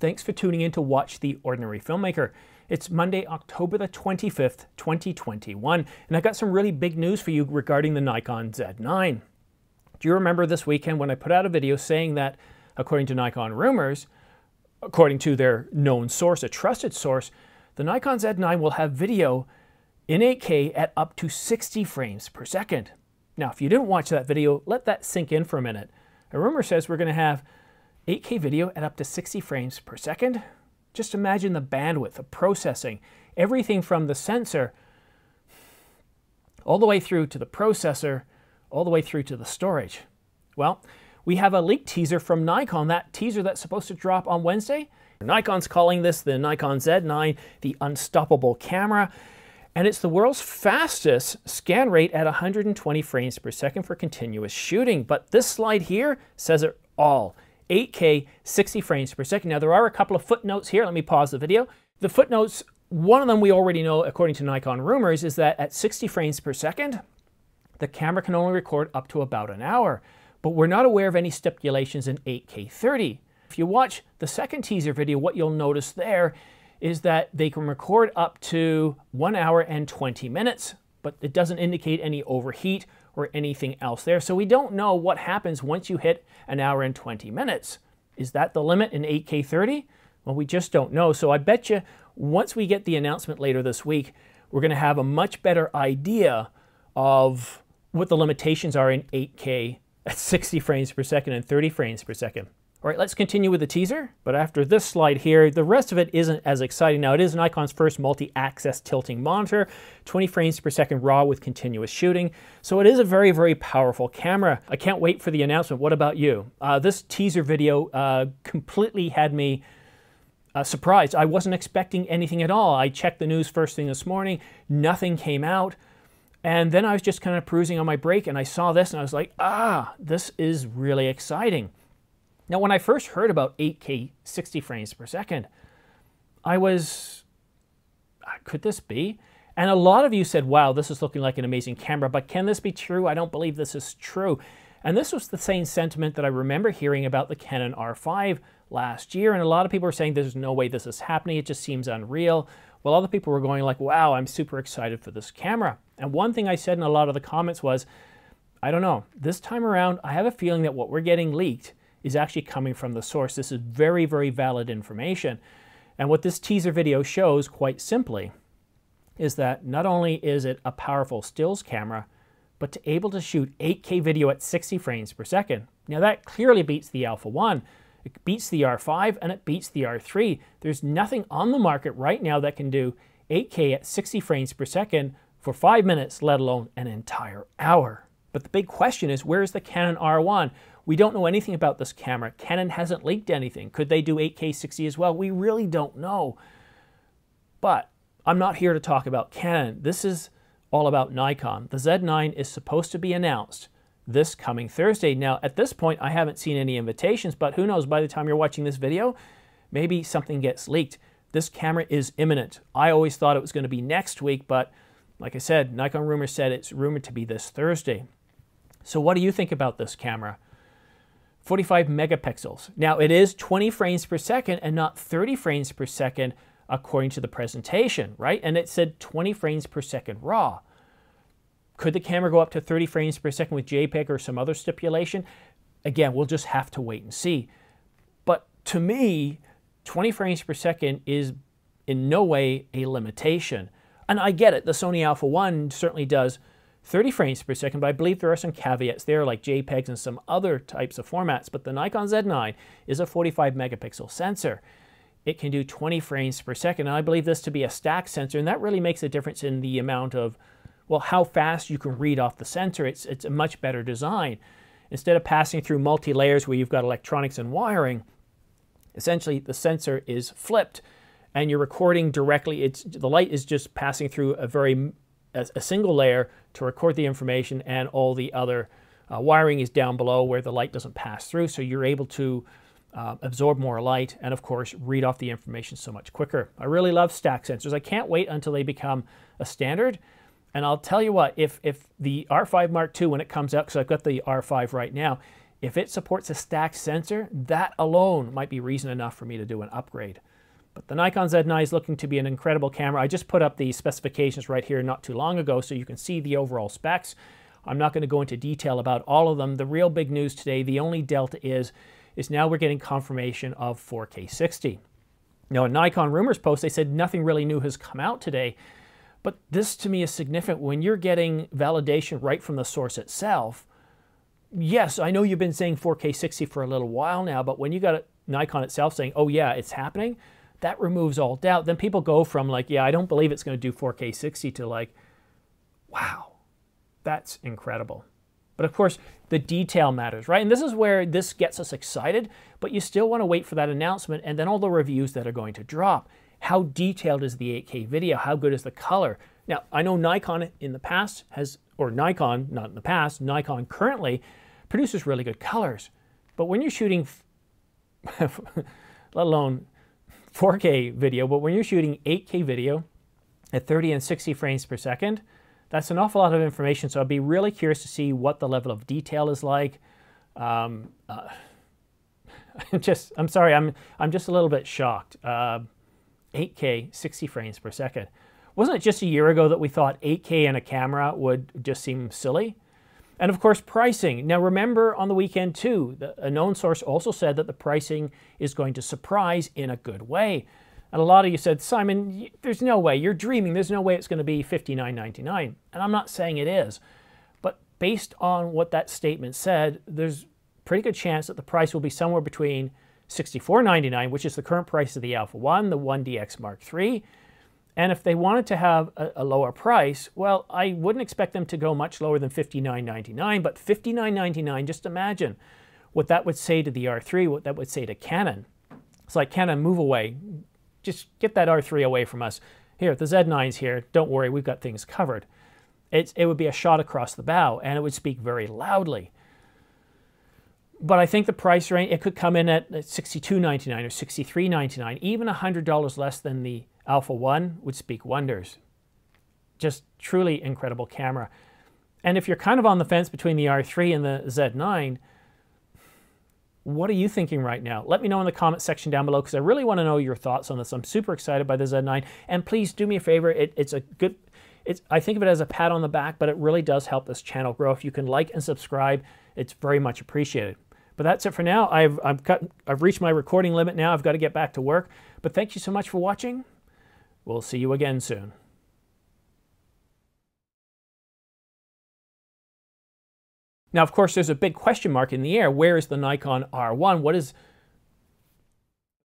Thanks for tuning in to watch The Ordinary Filmmaker. It's Monday, October the 25th, 2021, and I got some really big news for you regarding the Nikon Z9. Do you remember this weekend when I put out a video saying that, according to Nikon rumors, according to their known source, a trusted source, the Nikon Z9 will have video in 8K at up to 60 frames per second. Now, if you didn't watch that video, let that sink in for a minute. A rumor says we're going to have 8K video at up to 60 frames per second. Just imagine the bandwidth of processing, everything from the sensor all the way through to the processor, all the way through to the storage. Well, we have a leaked teaser from Nikon, that teaser that's supposed to drop on Wednesday. Nikon's calling this the Nikon Z9, the unstoppable camera, and it's the world's fastest scan rate at 120 frames per second for continuous shooting. But this slide here says it all. 8K, 60 frames per second. Now, there are a couple of footnotes here. Let me pause the video. The footnotes, one of them we already know, according to Nikon rumors, is that at 60 frames per second, the camera can only record up to about an hour. But we're not aware of any stipulations in 8K 30. If you watch the second teaser video, what you'll notice there is that they can record up to 1 hour and 20 minutes, but it doesn't indicate any overheat or anything else there. So we don't know what happens once you hit an hour and 20 minutes. Is that the limit in 8K 30? Well, we just don't know. So I bet you once we get the announcement later this week, we're going to have a much better idea of what the limitations are in 8K at 60 frames per second and 30 frames per second. All right, let's continue with the teaser. But after this slide here, the rest of it isn't as exciting. Now, it is Nikon's first multi-axis tilting monitor, 20 frames per second raw with continuous shooting. So it is a very, very powerful camera. I can't wait for the announcement. What about you? This teaser video completely had me surprised. I wasn't expecting anything at all. I checked the news first thing this morning. Nothing came out. And then I was just kind of perusing on my break and I saw this and I was like, this is really exciting. Now, when I first heard about 8K 60 frames per second, I was, could this be? And a lot of you said, wow, this is looking like an amazing camera, but can this be true? I don't believe this is true. And this was the same sentiment that I remember hearing about the Canon R5 last year. And a lot of people were saying there's no way this is happening. It just seems unreal. Well, other people were going like, wow, I'm super excited for this camera. And one thing I said in a lot of the comments was, I don't know, this time around, I have a feeling that what we're getting leaked is actually coming from the source. This is very, very valid information. And what this teaser video shows, quite simply, is that not only is it a powerful stills camera, but to able to shoot 8K video at 60 frames per second. Now that clearly beats the Alpha 1. It beats the R5 and it beats the R3. There's nothing on the market right now that can do 8K at 60 frames per second for 5 minutes, let alone an entire hour. But the big question is, where's the Canon R1? We don't know anything about this camera. Canon hasn't leaked anything. Could they do 8K 60 as well? We really don't know. But I'm not here to talk about Canon. This is all about Nikon. The Z9 is supposed to be announced this coming Thursday. Now, at this point, I haven't seen any invitations, but who knows, by the time you're watching this video, maybe something gets leaked. This camera is imminent. I always thought it was going to be next week, but like I said, Nikon rumors said it's rumored to be this Thursday. So what do you think about this camera? 45 megapixels. Now, it is 20 frames per second and not 30 frames per second according to the presentation, right? And it said 20 frames per second raw. Could the camera go up to 30 frames per second with JPEG or some other stipulation? Again, we'll just have to wait and see. But to me, 20 frames per second is in no way a limitation. And I get it, the Sony Alpha 1 certainly does 30 frames per second, but I believe there are some caveats there like JPEGs and some other types of formats. But the Nikon Z9 is a 45 megapixel sensor. It can do 20 frames per second, and I believe this to be a stack sensor, and that really makes a difference in the amount of, well, how fast you can read off the sensor. It's a much better design. Instead of passing through multi-layers where you've got electronics and wiring, essentially the sensor is flipped, and you're recording directly. The light is just passing through a single layer to record the information, and all the other wiring is down below where the light doesn't pass through, so you're able to absorb more light and, of course, read off the information so much quicker. I really love stack sensors. I can't wait until they become a standard. And I'll tell you what, if the R5 Mark II, when it comes out, because I've got the R5 right now, If it supports a stacked sensor, that alone might be reason enough for me to do an upgrade. But the Nikon Z9 is looking to be an incredible camera. I just put up the specifications right here not too long ago so you can see the overall specs. I'm not going to go into detail about all of them. The real big news today, the only delta is now we're getting confirmation of 4K 60. Now, in Nikon Rumors post, they said nothing really new has come out today. But this to me is significant. When you're getting validation right from the source itself, yes, I know you've been saying 4K 60 for a little while now, but when you got Nikon itself saying, oh yeah, it's happening, that removes all doubt. Then people go from like, yeah, I don't believe it's going to do 4K 60 to like, wow, that's incredible. But of course, the detail matters, right? And this is where this gets us excited, but you still want to wait for that announcement and then all the reviews that are going to drop. How detailed is the 8K video? How good is the color? Now, I know Nikon in the past has, or Nikon, not in the past, Nikon currently produces really good colors. But when you're shooting, let alone 4K video, but when you're shooting 8K video at 30 and 60 frames per second, that's an awful lot of information. So I'd be really curious to see what the level of detail is like. I'm sorry, I'm just a little bit shocked. 8K, 60 frames per second. Wasn't it just a year ago that we thought 8K in a camera would just seem silly? And of course, pricing. Now remember on the weekend too, a known source also said that the pricing is going to surprise in a good way. And a lot of you said, Simon, there's no way, you're dreaming, there's no way it's going to be $59.99. And I'm not saying it is. But based on what that statement said, there's a pretty good chance that the price will be somewhere between $64.99, which is the current price of the Alpha 1, the 1DX Mark III. And if they wanted to have a lower price, well, I wouldn't expect them to go much lower than $59.99, but $59.99, just imagine what that would say to the R3, what that would say to Canon. It's like, Canon, move away. Just get that R3 away from us. Here, the Z9's here. Don't worry, we've got things covered. It would be a shot across the bow, and it would speak very loudly. But I think the price range, it could come in at $62.99 or $63.99. Even $100 less than the Alpha 1 would speak wonders. Just truly incredible camera. And if you're kind of on the fence between the R3 and the Z9, what are you thinking right now? Let me know in the comment section down below because I really want to know your thoughts on this. I'm super excited by the Z9. And please do me a favor. I think of it as a pat on the back, but it really does help this channel grow. If you can like and subscribe, it's very much appreciated. But that's it for now. I've reached my recording limit now. I've got to get back to work. But thank you so much for watching. We'll see you again soon. Now, of course, there's a big question mark in the air. Where is the Nikon R1? What is